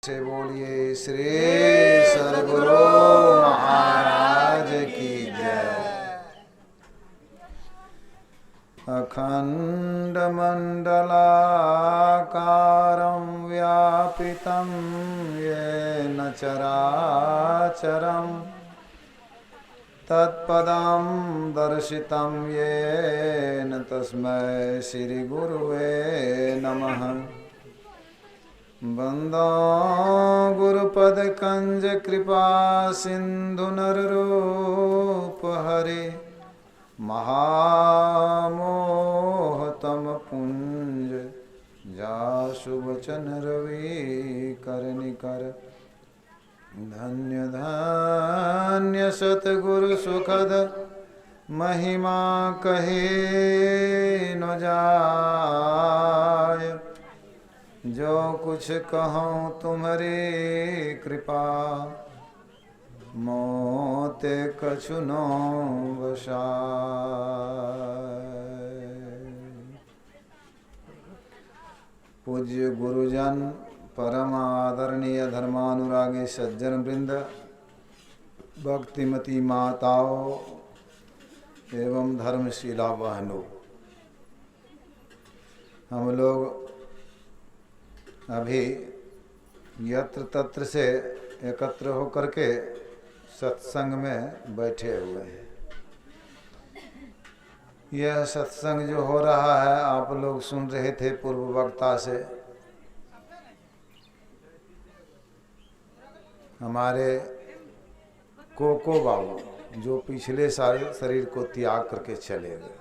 से बोलिए श्री सद्गुरु महाराज की जय। अखंडमंडलाकारं व्यापितं येन चराचरं तत्पदं दर्शितं येन तस्मै श्रीगुरुवे नमः। वंदो गुरुपदकंज कृपा सिंधु नररूप हरे महामोहतम पुंज जासु वचन रवि करनिकर। धन्य धन्य सतगुरु सुखद महिमा कहे न जाय। जो कुछ कहूँ तुम्हारी कृपा मोते कछु न बसाय। पूज्य गुरुजन परम आदरणीय धर्मानुरागी सज्जन वृंद, भक्तिमती माताओं एवं धर्मशीला बहनों, हम लोग अभी यत्र तत्र से एकत्र होकर के सत्संग में बैठे हुए हैं। यह सत्संग जो हो रहा है आप लोग सुन रहे थे पूर्व वक्ता से। हमारे कोको बाबू जो पिछले साल शरीर को त्याग करके चले गए,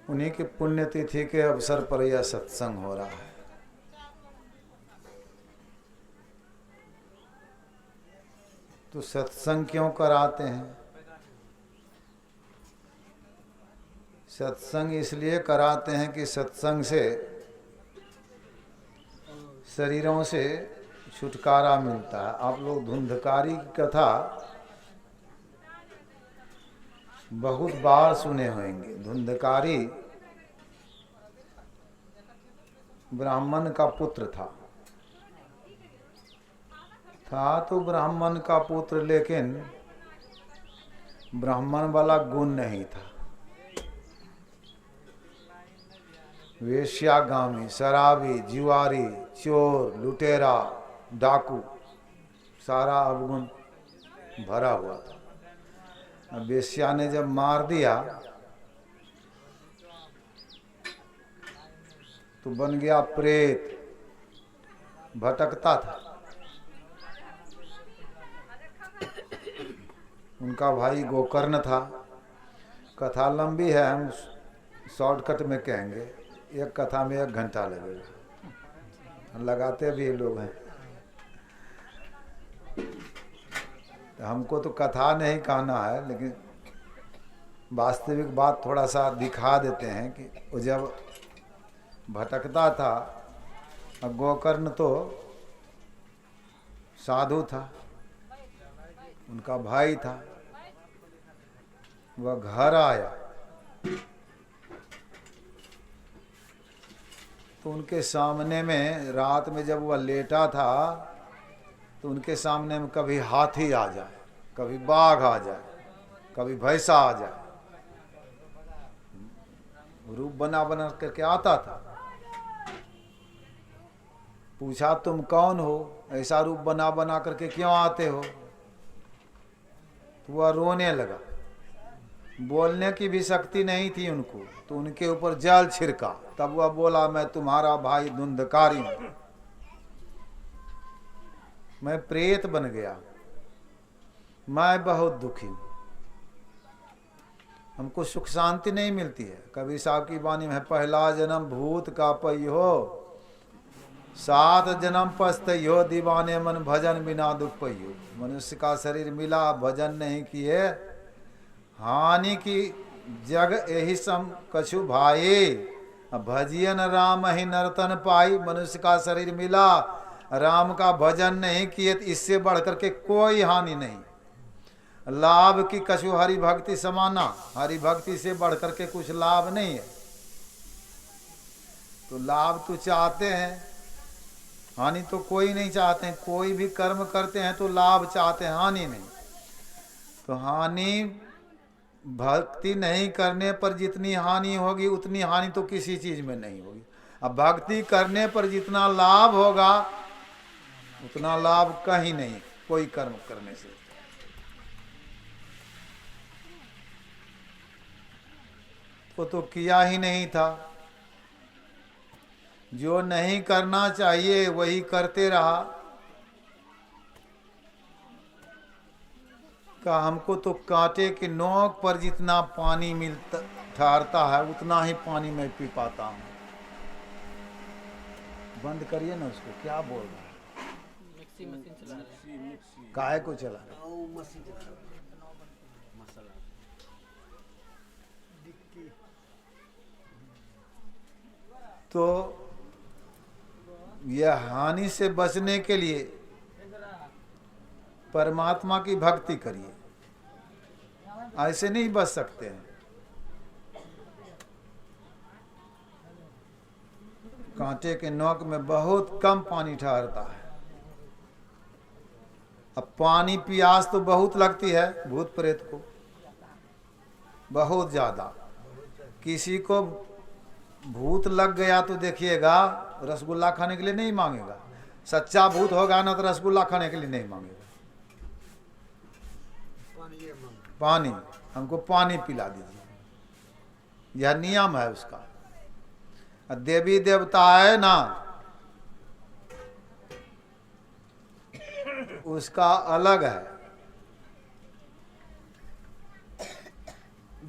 उन्हीं की पुण्यतिथि के अवसर पर यह सत्संग हो रहा है। तो सत्संग क्यों कराते हैं? सत्संग इसलिए कराते हैं कि सत्संग से शरीरों से छुटकारा मिलता है। आप लोग धुंधकारी की कथा बहुत बार सुने होंगे। धुंधकारी ब्राह्मण का पुत्र था तो ब्राह्मण का पुत्र, लेकिन ब्राह्मण वाला गुण नहीं था। वेश्यागामी, शराबी, जुआरी, चोर, लुटेरा, डाकू, सारा अवगुण भरा हुआ था। वेश्या ने जब मार दिया तो बन गया प्रेत, भटकता था। उनका भाई गोकर्ण था। कथा लंबी है, हम शॉर्टकट में कहेंगे। एक कथा में 1 घंटा लगेगा, लगाते भी लोग हैं। हमको तो कथा नहीं कहना है, लेकिन वास्तविक बात थोड़ा सा दिखा देते हैं कि वो जब भटकता था, अब गोकर्ण तो साधु था, उनका भाई था। वह घर आया तो उनके सामने में, रात में जब वह लेटा था तो उनके सामने में कभी हाथी आ जाए, कभी बाघ आ जाए, कभी भैंसा आ जाए। रूप बना बना करके आता था। पूछा तुम कौन हो, ऐसा रूप बना बना करके क्यों आते हो? तो वह रोने लगा। बोलने की भी शक्ति नहीं थी उनको, तो उनके ऊपर जल छिड़का। तब वह बोला, मैं तुम्हारा भाई धुंधकारी हूं, मैं प्रेत बन गया, मैं बहुत दुखी हूं, हमको सुख शांति नहीं मिलती है। कबीर साहब की वाणी में, पहला जन्म भूत का पइयो, 7 जन्म पछतइयो, दीवाने मन भजन बिना दुख पइयो। मनुष्य का शरीर मिला, भजन नहीं किए, हानि की जग यही सम कछु भाई, भजियन राम ही नर्तन पाई। मनुष्य का शरीर मिला, राम का भजन नहीं किए तो इससे बढ़कर के कोई हानि नहीं। लाभ की कछु हरि भक्ति समाना, हरि भक्ति से बढ़कर के कुछ लाभ नहीं है। तो लाभ तो चाहते हैं, हानि तो कोई नहीं चाहते हैं। कोई भी कर्म करते हैं तो लाभ चाहते हैं, हानि नहीं। तो हानि भक्ति नहीं करने पर जितनी हानि होगी उतनी हानि तो किसी चीज में नहीं होगी। अब भक्ति करने पर जितना लाभ होगा उतना लाभ कहीं नहीं, कोई कर्म करने से। तो किया ही नहीं था, जो नहीं करना चाहिए वही करते रहा। का हमको तो कांटे के नोक पर जितना पानी मिलता ठहरता है उतना ही पानी मैं पी पाता हूँ। बंद करिए ना उसको, क्या बोल रहा है? मिक्सी मशीन चला रहे हैं। काहे को चला रहा है? तो यह हानि से बचने के लिए परमात्मा की भक्ति करिए, ऐसे नहीं बच सकते हैं। कांटे के नोक में बहुत कम पानी ठहरता है। अब पानी प्यास तो बहुत लगती है भूत प्रेत को, बहुत ज्यादा। किसी को भूत लग गया तो देखिएगा रसगुल्ला खाने के लिए नहीं मांगेगा। सच्चा भूत होगा ना तो रसगुल्ला खाने के लिए नहीं मांगेगा। पानी, हमको पानी पिला दीजिए, यह नियम है उसका। देवी देवता है ना, उसका अलग है।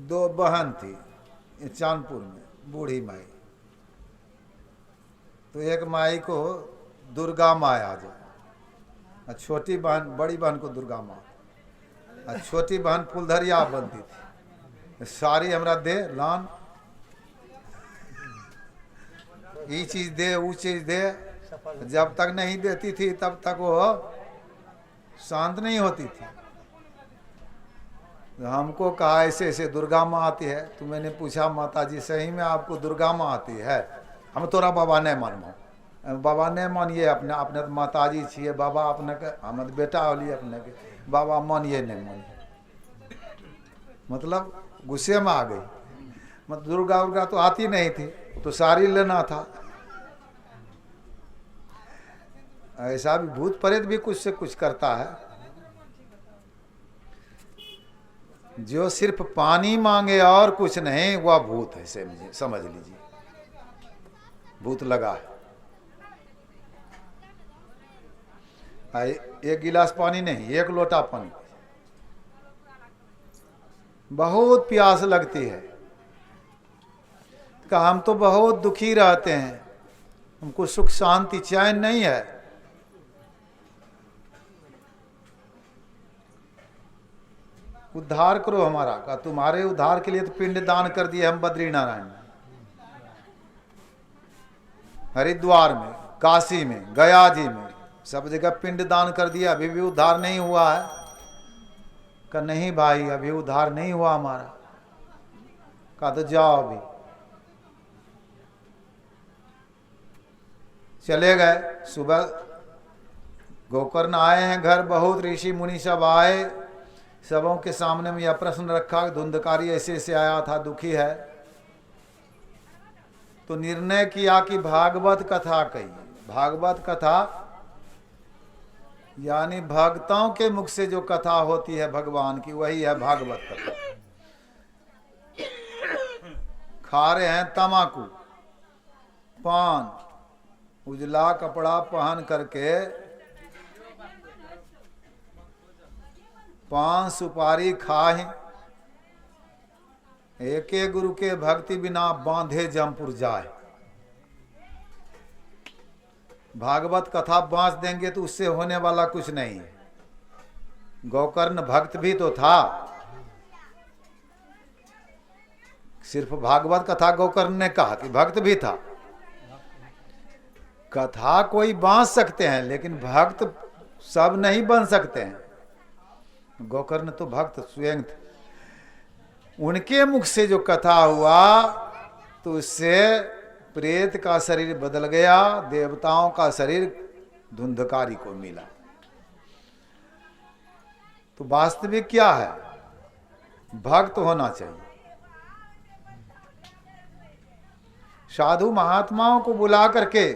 दो बहन थी चांदपुर में, बूढ़ी माई। तो एक माई को दुर्गा माँ आ जाए, छोटी बहन, बड़ी बहन को दुर्गा माँ, छोटी बहन फुलधरिया बनती थी। सारी हमरा दे लान, ये चीज दे वो चीज दे, जब तक नहीं देती थी तब तक वो शांत नहीं होती थी। तो हमको कहा ऐसे ऐसे दुर्गा माँ आती है। तो मैंने पूछा माता जी सही में आपको दुर्गा माँ आती है? हम तोरा बाबा नहीं मानबो। बाबा नहीं मानिए, अपने अपने माता जी छिए, बाबा अपने के हम बेटा होलिए अपने के, बाबा मानिए नहीं मानिए। मतलब गुस्से में आ गई। मतलब दुर्गा उर्गा तो आती नहीं थी, तो साड़ी लेना था। ऐसा भी भूत प्रेत भी कुछ से कुछ करता है। जो सिर्फ पानी मांगे और कुछ नहीं, वह भूत है, समझ लीजिए, भूत लगा है। एक गिलास पानी नहीं, एक लोटा पानी, बहुत प्यास लगती है। कि हम तो बहुत दुखी रहते हैं, हमको सुख शांति चैन नहीं है। उद्धार करो हमारा। का तुम्हारे उद्धार के लिए तो पिंड दान कर दिए हम बद्रीनारायण में, हरिद्वार में, काशी में, गया जी में, सब जगह पिंड दान कर दिया। अभी भी उद्धार नहीं हुआ है? का नहीं भाई अभी उद्धार नहीं हुआ हमारा। का तो जाओ अभी। चले गए। सुबह गोकर्ण आए हैं घर, बहुत ऋषि मुनि सब आए। सबों के सामने में यह प्रश्न रखा, धुंधकारी ऐसे ऐसे आया था, दुखी है। तो निर्णय किया कि भागवत कथा कही। भागवत कथा यानी भक्तों के मुख से जो कथा होती है भगवान की, वही है भागवत कथा। खा रहे हैं तमाकू, पान, उजला कपड़ा पहन करके पान सुपारी खाए, एक गुरु के भक्ति बिना बांधे जमपुर जाए। भागवत कथा बांध देंगे तो उससे होने वाला कुछ नहीं है। गोकर्ण भक्त भी तो था, सिर्फ भागवत कथा गोकर्ण ने कहा कि भक्त भी था। कथा कोई बांध सकते हैं लेकिन भक्त सब नहीं बन सकते हैं। गोकर्ण तो भक्त स्वयं थे। उनके मुख से जो कथा हुआ तो उससे प्रेत का शरीर बदल गया, देवताओं का शरीर धुंधकारी को मिला। तो वास्तविक क्या है? भक्त होना चाहिए। साधु महात्माओं को बुला करके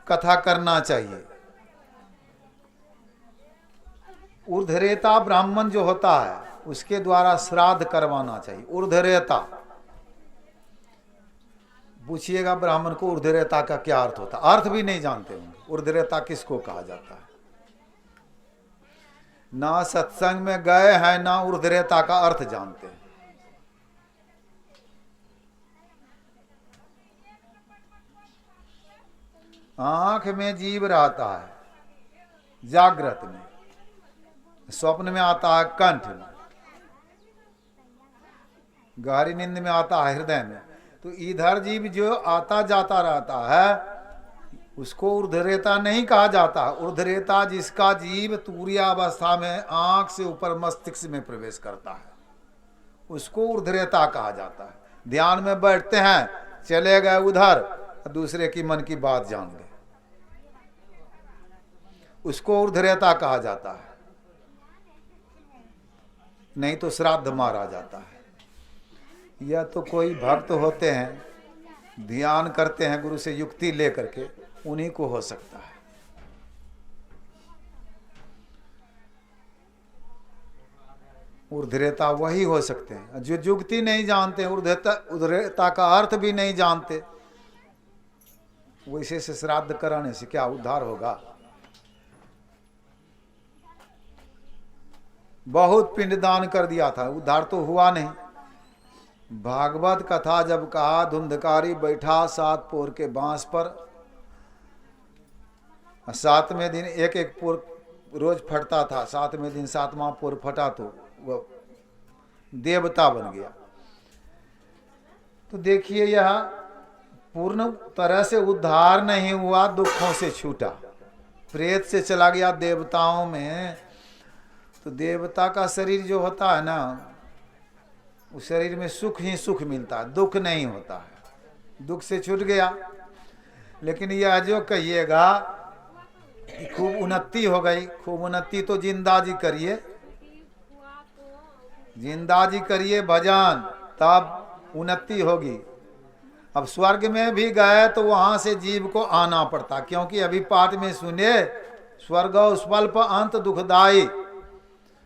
कथा करना चाहिए। ऊर्ध्वरेता ब्राह्मण जो होता है उसके द्वारा श्राद्ध करवाना चाहिए। ऊर्ध्वरेता, पूछिएगा ब्राह्मण को ऊर्ध्वरेता का क्या अर्थ होता है, अर्थ भी नहीं जानते होंगे। ऊर्ध्वरेता किसको कहा जाता है? ना सत्संग में गए हैं, ना ऊर्ध्वरेता का अर्थ जानते हैं। आंख में जीव रहता है जागृत में, स्वप्न में आता है कंठ में, गहरी नींद में आता है हृदय में। तो इधर जीव जो आता जाता रहता है उसको ऊर्ध्वरेता नहीं कहा जाता। ऊर्ध्वरेता जिसका जीव तुरीयावस्था में आंख से ऊपर मस्तिष्क में प्रवेश करता है उसको ऊर्ध्वरेता कहा जाता है। ध्यान में बैठते हैं, चले गए उधर, दूसरे की मन की बात जान गए, उसको ऊर्ध्वरेता कहा जाता है। नहीं तो श्राद्ध मारा जाता है। या तो कोई भक्त होते हैं, ध्यान करते हैं गुरु से युक्ति लेकर के, उन्हीं को हो सकता है। ऊर्ध्वरेता वही हो सकते हैं जो युक्ति नहीं जानते, ऊर्ध्वरेता का अर्थ भी नहीं जानते। वैसे से श्राद्ध कराने से क्या उद्धार होगा? बहुत पिंडदान कर दिया था, उद्धार तो हुआ नहीं। भागवत कथा जब कहा, धुंधकारी बैठा 7 पोर के बांस पर, 7वें दिन एक एक पोर रोज फटता था, 7वें दिन 7वां पोर फटा तो वह देवता बन गया। तो देखिए यह पूर्ण तरह से उद्धार नहीं हुआ, दुखों से छूटा, प्रेत से चला गया देवताओं में। तो देवता का शरीर जो होता है ना, उस शरीर में सुख ही सुख मिलता है, दुख नहीं होता है। दुख से छूट गया। लेकिन यह जो कहिएगा कि खूब उन्नति हो गई, खूब उन्नति तो जिंदा जी करिए, जिंदा जी करिए भजन, तब उन्नति होगी। अब स्वर्ग में भी गए तो वहां से जीव को आना पड़ता, क्योंकि अभी पाठ में सुने, स्वर्ग स्वल्प अंत दुखदाई,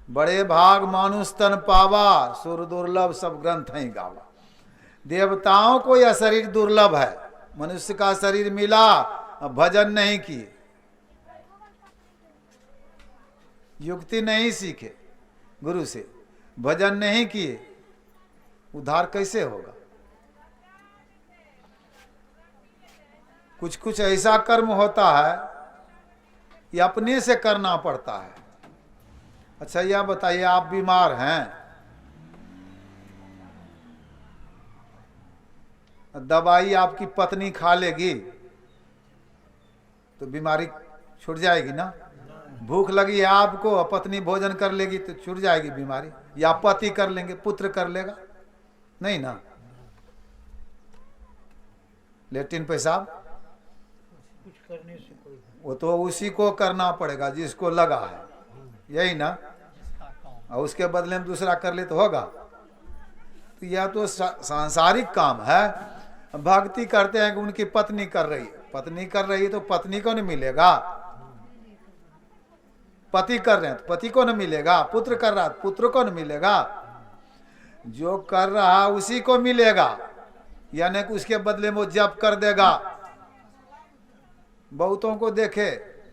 बड़े भाग मानुष तन पावा, सुर दुर्लभ सब ग्रंथ ही गावा। देवताओं को यह शरीर दुर्लभ है, मनुष्य का शरीर मिला, भजन नहीं किए, युक्ति नहीं सीखे गुरु से, भजन नहीं किए, उद्धार कैसे होगा? कुछ कुछ ऐसा कर्म होता है ये अपने से करना पड़ता है। अच्छा यह बताइए, आप बीमार हैं, दवाई आपकी पत्नी खा लेगी तो बीमारी छूट जाएगी ना? भूख लगी है आपको, पत्नी भोजन कर लेगी तो छूट जाएगी बीमारी? या पति कर लेंगे, पुत्र कर लेगा? नहीं ना। लेट्रिन पेशाब कुछ करने से कोई, वो तो उसी को करना पड़ेगा जिसको लगा है, यही ना। और उसके बदले में दूसरा कर ले तो होगा? तो यह तो सांसारिक काम है। भक्ति करते हैं कि उनकी पत्नी कर रही है, पत्नी कर रही है तो पत्नी को नहीं मिलेगा, पति कर रहे हैं तो पति को नहीं मिलेगा, पुत्र कर रहा है तो पुत्र को नहीं मिलेगा, जो कर रहा है उसी को मिलेगा, यानी कि उसके बदले में वो जप कर देगा। बहुतों को देखे,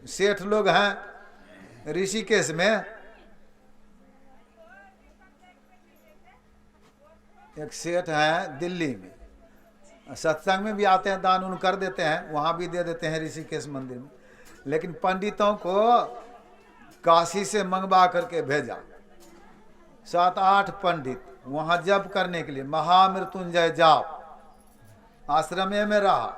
सेठ लोग हैं ऋषिकेश में, एक सेठ हैं दिल्ली में, सत्संग में भी आते हैं, दान उन कर देते हैं, वहां भी दे देते हैं ऋषिकेश मंदिर में। लेकिन पंडितों को काशी से मंगवा करके भेजा, 7-8 पंडित वहां जप करने के लिए, महामृत्युंजय जाप, आश्रम में रहा।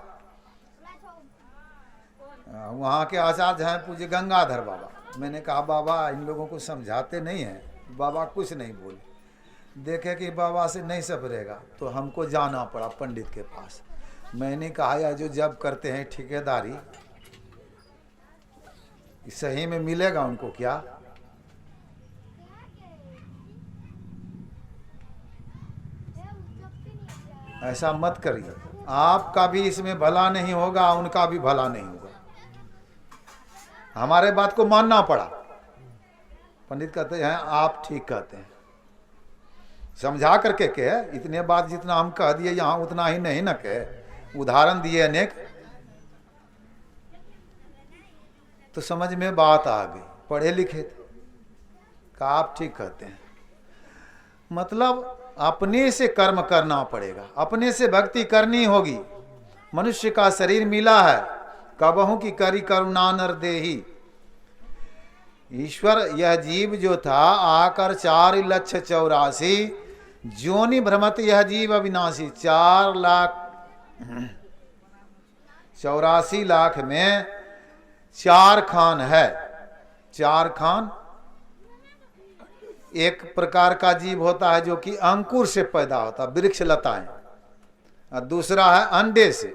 वहां के आचार्य हैं पूज्य गंगाधर बाबा। मैंने कहा बाबा इन लोगों को समझाते नहीं हैं? बाबा कुछ नहीं बोले। देखे कि बाबा से नहीं सपरेगा, तो हमको जाना पड़ा पंडित के पास। मैंने कहा यार जो जब करते हैं ठेकेदारी, सही में मिलेगा उनको क्या? ऐसा मत करिए, आपका भी इसमें भला नहीं होगा, उनका भी भला नहीं होगा। हमारे बात को मानना पड़ा। पंडित कहते हैं आप ठीक कहते हैं, समझा करके कहे, इतने बात जितना हम कह दिए यहाँ उतना ही नहीं न कहे, उदाहरण दिए अनेक, तो समझ में बात आ गई। पढ़े लिखे थे, कहा आप ठीक कहते हैं। मतलब अपने से कर्म करना पड़ेगा, अपने से भक्ति करनी होगी। मनुष्य का शरीर मिला है, कबहू की करी करुणा नर देही। ईश्वर यह जीव जो था आकर 4,84,000 जोनि भ्रमत यह जीव अविनाशी। 4,84,00,000 में 4 खान है। 4 खान एक प्रकार का जीव होता है जो कि अंकुर से पैदा होता है, वृक्ष लताएं, और दूसरा है अंडे से।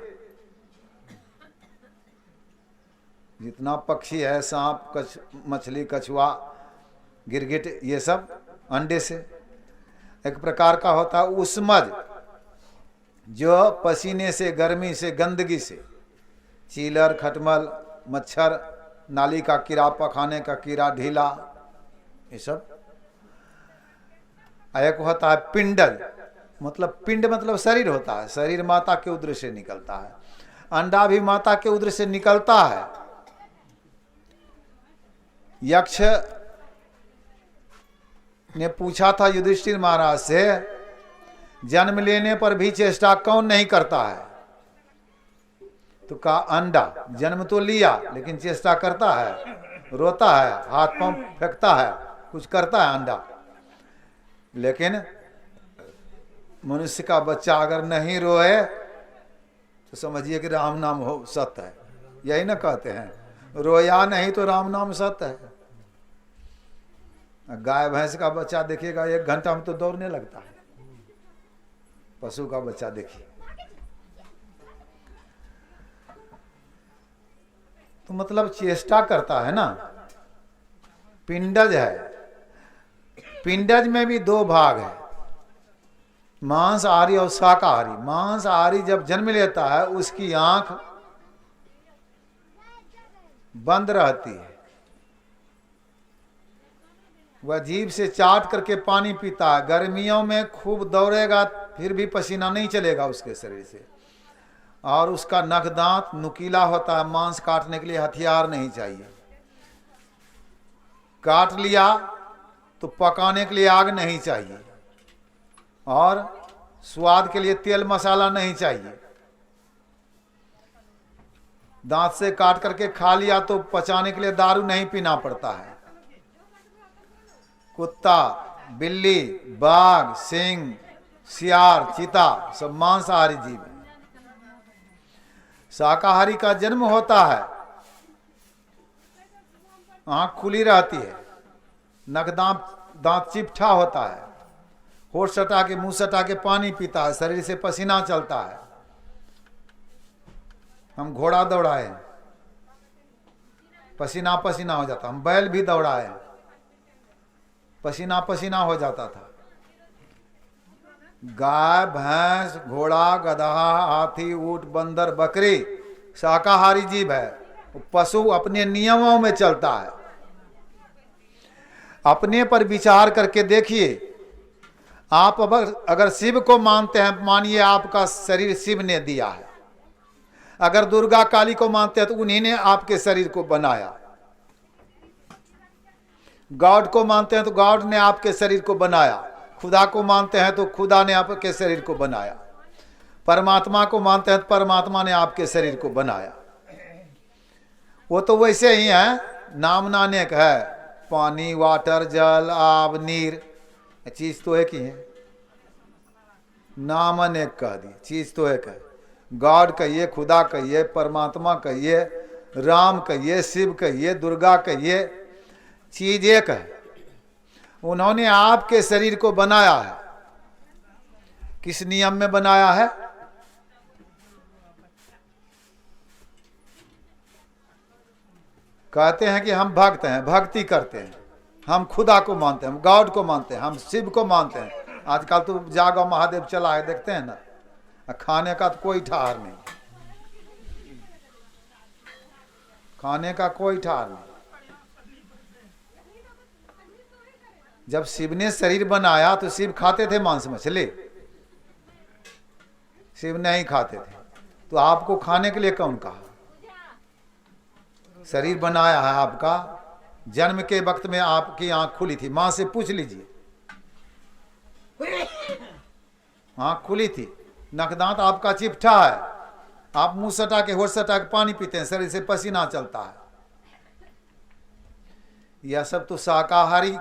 जितना पक्षी है, सांप, मछली, कछुआ, गिरगिट, ये सब अंडे से। एक प्रकार का होता है उस्मज, जो पसीने से, गर्मी से, गंदगी से, चीलर, खटमल, मच्छर, नाली का कीड़ा, पखाने का कीड़ा, ढीला, ये सब। एक होता है पिंडज, मतलब पिंड मतलब शरीर होता है, शरीर माता के उदर से निकलता है। अंडा भी माता के उदर से निकलता है। यक्ष ने पूछा था युधिष्ठिर महाराज से, जन्म लेने पर भी चेष्टा कौन नहीं करता है? तो कहा अंडा। जन्म तो लिया लेकिन चेष्टा करता है, रोता है, हाथ पांव फेंकता है, कुछ करता है अंडा। लेकिन मनुष्य का बच्चा अगर नहीं रोए तो समझिए कि राम नाम हो सत्य है। यही ना कहते हैं, रोया नहीं तो राम नाम सत्य है। गाय भैंस का बच्चा देखिएगा 1 घंटा में तो दौड़ने लगता है। पशु का बच्चा देखिए। तो मतलब चेष्टा करता है ना। पिंडज है, पिंडज में भी 2 भाग है, मांसाहारी और शाकाहारी। मांसाहारी जब जन्म लेता है उसकी आंख बंद रहती है, वह जीभ से चाट करके पानी पीता है। गर्मियों में खूब दौड़ेगा फिर भी पसीना नहीं चलेगा उसके शरीर से। और उसका नख दांत नुकीला होता है, मांस काटने के लिए हथियार नहीं चाहिए। काट लिया तो पकाने के लिए आग नहीं चाहिए, और स्वाद के लिए तेल मसाला नहीं चाहिए। दांत से काट करके खा लिया तो पचाने के लिए दारू नहीं पीना पड़ता है। कुत्ता, बिल्ली, बाघ, सिंह, सियार, चीता सब मांसाहारी जीव है। शाकाहारी का जन्म होता है, आंख खुली रहती है, नख दांत चिपटा होता है, होठ सटा के मुंह सटा के पानी पीता है, शरीर से पसीना चलता है। हम घोड़ा दौड़ाए, पसीना पसीना हो जाता। हम बैल भी दौड़ाए, पसीना पसीना हो जाता था। गाय, भैंस, घोड़ा, गधा, हाथी, ऊंट, बंदर, बकरी शाकाहारी जीव है। पशु अपने नियमों में चलता है। अपने पर विचार करके देखिए, आप अगर शिव को मानते हैं, मानिए आपका शरीर शिव ने दिया है। अगर दुर्गा काली को मानते हैं तो उन्हीं ने आपके शरीर को बनाया। गॉड को मानते हैं तो गॉड ने आपके शरीर को बनाया। खुदा को मानते हैं तो खुदा ने आपके शरीर को बनाया। परमात्मा को मानते हैं तो परमात्मा ने आपके शरीर को बनाया। वो तो वैसे ही है, नाम नानेक है, पानी, वाटर, जल, आब, नीर, चीज तो एक ही है। नाम अनेक कह दी, चीज तो एक है। गॉड कहिए, खुदा कहिए, परमात्मा कहिए, राम कहिए, शिव कहिए, दुर्गा कहिए, चीज एक है। उन्होंने आपके शरीर को बनाया है। किस नियम में बनाया है? कहते हैं कि हम भक्त हैं, भक्ति करते हैं, हम खुदा को मानते हैं, हम गॉड को मानते हैं, हम शिव को मानते हैं। आजकल तो जागो महादेव चला है, देखते हैं ना। खाने का तो कोई ठहर नहीं, खाने का कोई ठहर नहीं। जब शिव ने शरीर बनाया तो शिव खाते थे मांस मछली? शिव नहीं खाते थे। तो आपको खाने के लिए कौन कहा? शरीर बनाया है आपका, जन्म के वक्त में आपकी आंख खुली थी, मां से पूछ लीजिए, आंख खुली थी, नकदांत आपका चिपटा है, आप मुंह सटा के होठ सटा के पानी पीते हैं, शरीर से पसीना चलता है। यह सब तो शाकाहारी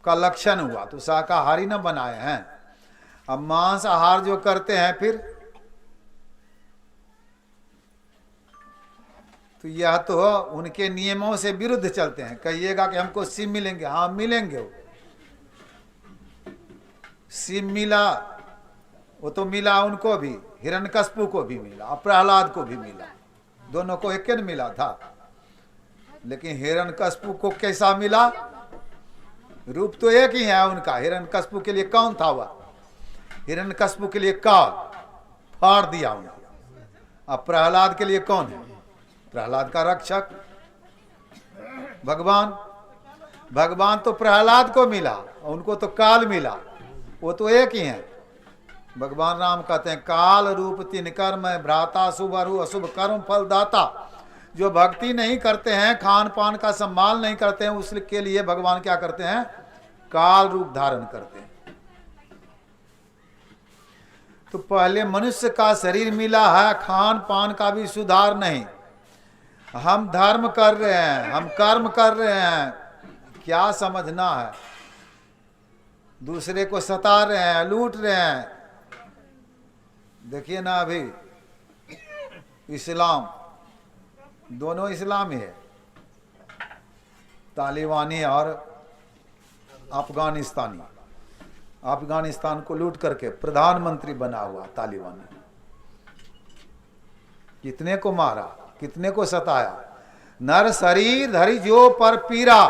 का लक्षण हुआ, तो शाकाहारी न बनाए हैं। अब मांस आहार जो करते हैं फिर, तो यह तो उनके नियमों से विरुद्ध चलते हैं। कहिएगा कि हमको शिव मिलेंगे, हाँ मिलेंगे। वो शिव मिला, वो तो मिला उनको भी, हिरण्यकश्यप को भी मिला, प्रहलाद को भी मिला, दोनों को एक न मिला था। लेकिन हिरण्यकश्यप को कैसा मिला? रूप तो एक ही है उनका। हिरण्यकश्यप के लिए कौन था वह? हिरण्यकश्यप के लिए काल फाड़ दिया उनको। अब प्रहलाद के लिए कौन है? प्रहलाद का रक्षक भगवान। भगवान तो प्रहलाद को मिला, उनको तो काल मिला, वो तो एक ही है। भगवान राम कहते हैं काल रूप तीन कर्म भ्राता शुभ अरु अशुभ कर्म फल दाता। जो भक्ति नहीं करते हैं, खान पान का सम्मान नहीं करते हैं, उसके लिए भगवान क्या करते हैं? काल रूप धारण करते हैं। तो पहले मनुष्य का शरीर मिला है, खान पान का भी सुधार नहीं। हम धर्म कर रहे हैं, हम कर्म कर रहे हैं, क्या समझना है? दूसरे को सता रहे हैं, लूट रहे हैं। देखिए ना, अभी इस्लाम, दोनों इस्लाम ही है, तालिबानी और अफगानिस्तानी। अफगानिस्तान को लूट करके प्रधानमंत्री बना हुआ तालिबानी। कितने को मारा, कितने को सताया। नर शरीर धरि जो पर पीरा,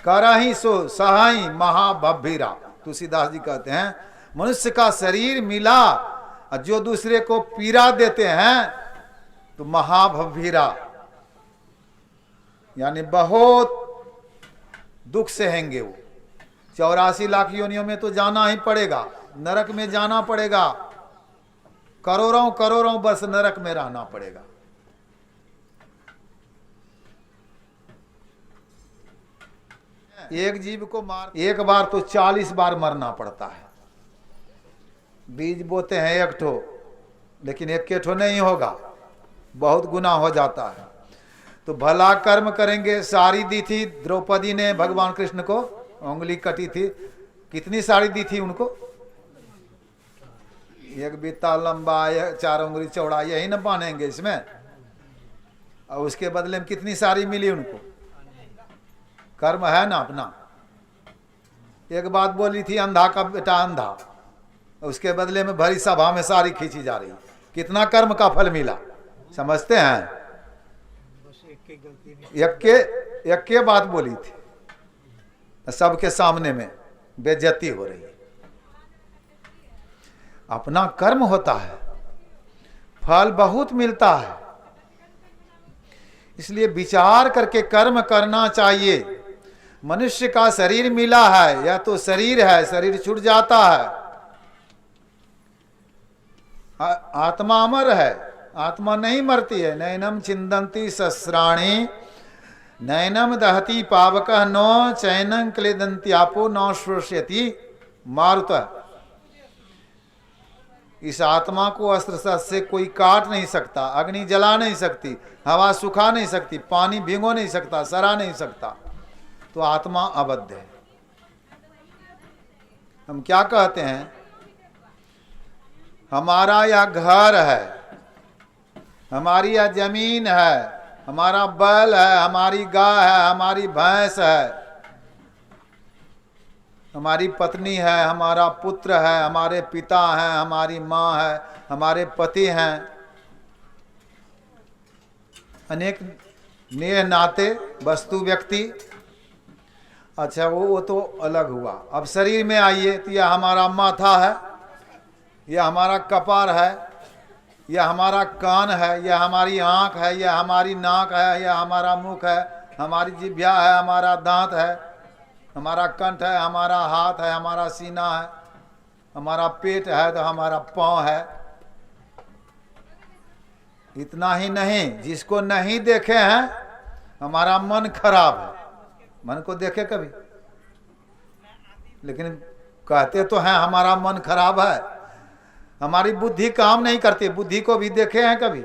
करही सो सहाई महाभभीरा। तुलसीदास जी कहते हैं मनुष्य का शरीर मिला और जो दूसरे को पीड़ा देते हैं तो महाभभीरा, यानी बहुत दुख सहेंगे वो। 84 लाख योनियों में तो जाना ही पड़ेगा, नरक में जाना पड़ेगा, करोड़ों करोड़ों वर्ष नरक में रहना पड़ेगा। एक जीव को मार एक बार तो 40 बार मरना पड़ता है। बीज बोते हैं एक ठो, लेकिन एक के ठो नहीं होगा, बहुत गुना हो जाता है। तो भला कर्म करेंगे। साड़ी दी थी द्रौपदी ने भगवान कृष्ण को, उंगली कटी थी, कितनी साड़ी दी थी उनको? एक बित्ता लंबा, 4 उंगली चौड़ा, यही ना बांधेंगे इसमें। और उसके बदले में कितनी साड़ी मिली उनको? कर्म है ना अपना। एक बात बोली थी, अंधा का बेटा अंधा, उसके बदले में भरी सभा में साड़ी खींची जा रही। कितना कर्म का फल मिला, समझते हैं? बस एक के बात बोली थी, सबके सामने में बेइज्जती हो रही है। अपना कर्म होता है, फल बहुत मिलता है, इसलिए विचार करके कर्म करना चाहिए। मनुष्य का शरीर मिला है, या तो शरीर है, शरीर छूट जाता है। आत्मा अमर है, आत्मा नहीं मरती है। नैनम छिंदंती शस्त्राणि नैनम दहती पावक नो चैनं क्लेदंती आपो न श्रोष्यति मारुतः। इस आत्मा को अस्त्र शस्त्र से कोई काट नहीं सकता, अग्नि जला नहीं सकती, हवा सुखा नहीं सकती, पानी भिगो नहीं सकता, सरा नहीं सकता। तो आत्मा अबद्ध है। हम क्या कहते हैं? हमारा यह घर है, हमारी यह जमीन है, हमारा बैल है, हमारी गाय है, हमारी भैंस है, हमारी पत्नी है, हमारा पुत्र है, हमारे पिता हैं, हमारी माँ है, हमारे पति हैं, अनेक नेह नाते, वस्तु, व्यक्ति। अच्छा वो तो अलग हुआ। अब शरीर में आइए तो यह हमारा माथा है, यह हमारा कपार है, यह हमारा कान है, यह हमारी आँख है, यह हमारी नाक है, यह हमारा मुख है, हमारी जिह्वा है, हमारा दांत है, हमारा कंठ है, हमारा हाथ है, हमारा सीना है, हमारा पेट है, तो हमारा पाँव है। इतना ही नहीं, जिसको नहीं देखे हैं, हमारा मन खराब है। मन को देखे कभी? लेकिन कहते तो हैं हमारा मन खराब है। हमारी बुद्धि काम नहीं करती, बुद्धि को भी देखे हैं कभी?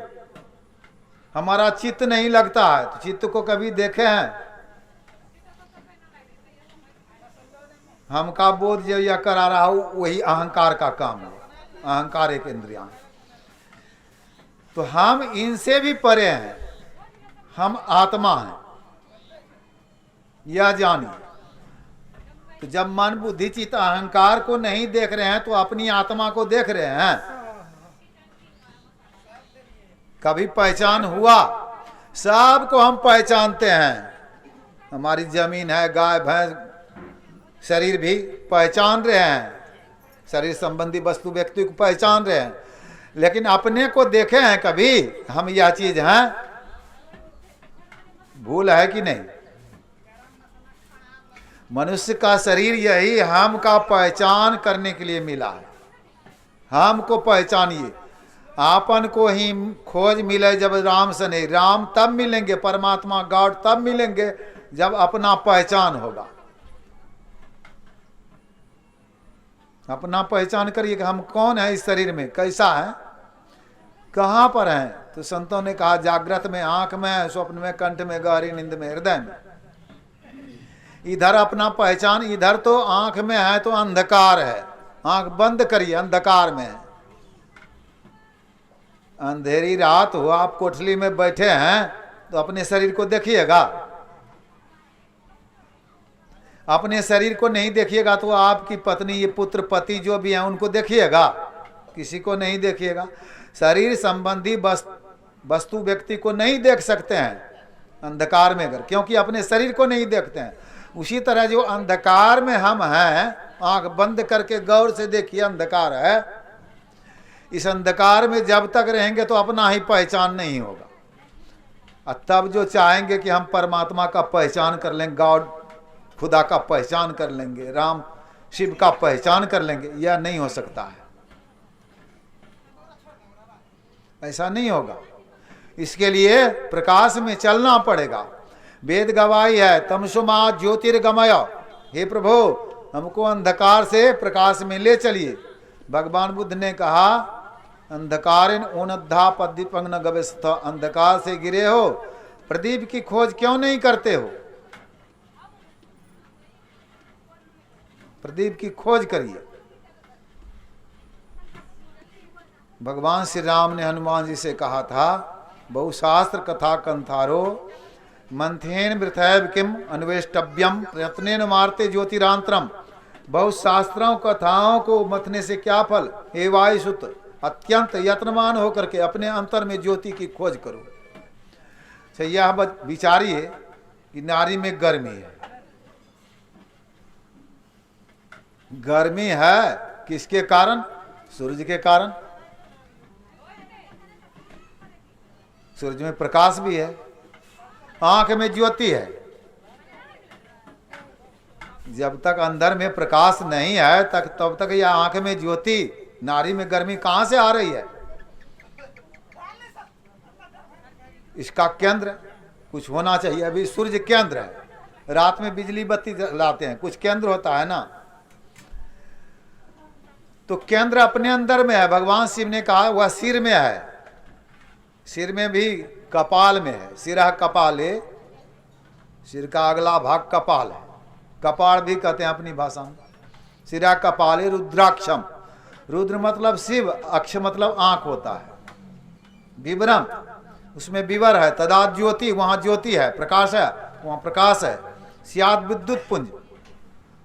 हमारा चित्त नहीं लगता है, तो चित्त को कभी देखे हैं? हमका बोध जो यह करा रहा हूं वही अहंकार का काम है। अहंकार एक इंद्रिया है। तो हम इनसे भी परे हैं, हम आत्मा हैं, यह जानिए। तो जब मन बुद्धि चित्त अहंकार को नहीं देख रहे हैं तो अपनी आत्मा को देख रहे हैं। कभी पहचान हुआ? सबको हम पहचानते हैं। हमारी जमीन है, गाय भैंस, शरीर भी पहचान रहे हैं, शरीर संबंधी वस्तु व्यक्ति को पहचान रहे हैं। लेकिन अपने को देखे हैं कभी हम यह चीज हैं? भूल है कि नहीं? मनुष्य का शरीर यही हम का पहचान करने के लिए मिला है। हम को पहचानिए। आपन को ही खोज मिले जब राम से नहीं। राम तब मिलेंगे, परमात्मा गॉड तब मिलेंगे जब अपना पहचान होगा। अपना पहचान करिए कि हम कौन है, इस शरीर में कैसा है, कहाँ पर हैं। तो संतों ने कहा जागृत में आंख में, स्वप्न में कंठ में, गहरी नींद में, हृदय में। इधर अपना पहचान, इधर तो आंख में है तो अंधकार है, आंख बंद करिए, अंधकार में है। अंधेरी रात हो, आप कोठली में बैठे हैं तो अपने शरीर को देखिएगा। अपने शरीर को नहीं देखिएगा तो आपकी पत्नी, ये पुत्र, पति जो भी हैं उनको देखिएगा, किसी को नहीं देखिएगा। शरीर संबंधी वस्तु व्यक्ति को नहीं देख सकते हैं अंधकार में अगर, क्योंकि अपने शरीर को नहीं देखते हैं। उसी तरह जो अंधकार में हम हैं, आंख बंद करके गौर से देखिए, अंधकार है। इस अंधकार में जब तक रहेंगे तो अपना ही पहचान नहीं होगा। और तब जो चाहेंगे कि हम परमात्मा का पहचान कर लेंगे, गॉड खुदा का पहचान कर लेंगे, राम शिव का पहचान कर लेंगे, यह नहीं हो सकता है। ऐसा नहीं होगा। इसके लिए प्रकाश में चलना पड़ेगा। वेद गवाही है, तमसुमा ज्योतिर्गमय। हे प्रभु, हमको अंधकार से प्रकाश में ले चलिए। भगवान बुद्ध ने कहा अंधकारेन ओनद्धा पद्दीपंग गवेस्थ। अंधकार से गिरे हो, प्रदीप की खोज क्यों नहीं करते हो? प्रदीप की खोज करिए। भगवान श्री राम ने हनुमान जी से कहा था, बहुशास्त्र कथा कंथारो मंथेन वृथैव किम अन्वेष्टव्यम प्रयत्नेन मारते ज्योतिरांतरम। बहुत शास्त्रों कथाओं को मथने से क्या फल? हे वायुसुत, अत्यंत यत्नमान होकर के अपने अंतर में ज्योति की खोज करो। यह विचारिए कि नारी में गर्मी है। गर्मी है किसके कारण? सूरज के कारण। सूरज में प्रकाश भी है, आंख में ज्योति है। जब तक अंदर में प्रकाश नहीं है तब तक यह आंख में ज्योति, नारी में गर्मी कहां से आ रही है? इसका केंद्र कुछ होना चाहिए। अभी सूर्य केंद्र है, रात में बिजली बत्ती जलाते हैं, कुछ केंद्र होता है ना। तो केंद्र अपने अंदर में है। भगवान शिव ने कहा वह सिर में है। सिर में भी कपाल में है। सिरा कपाले, सिर का अगला भाग कपाल है। कपाल भी कहते हैं अपनी भाषा में। सिरा कपाले रुद्राक्षम। रुद्र मतलब शिव, अक्ष मतलब आंख होता है। विवरम, उसमें विवर है। तदा ज्योति, वहां ज्योति है, प्रकाश है, वहां प्रकाश है। सियाद विद्युत पुंज,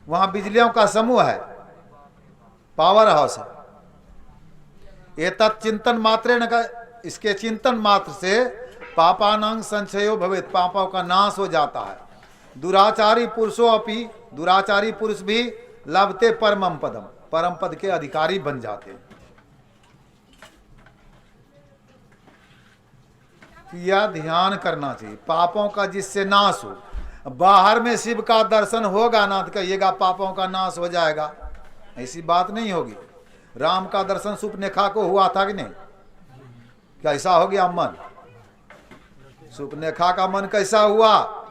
वहां बिजलियों का समूह है, पावर हाउस है। ये तत्चिंतन मात्रे न, इसके चिंतन मात्र से पापानांग संचयो भवेत, पापों का नाश हो जाता है। दुराचारी पुरुषों अपि, दुराचारी पुरुष भी लभते परमम पदम, परम पद के अधिकारी बन जाते हैं। यह ध्यान करना चाहिए, पापों का जिससे नाश हो। बाहर में शिव का दर्शन होगा ना तो कहिएगा पापों का नाश हो जाएगा, ऐसी बात नहीं होगी। राम का दर्शन सुपनेखा को हुआ था कि नहीं? कैसा हो गया मन? सुपनेखा का मन कैसा हुआ?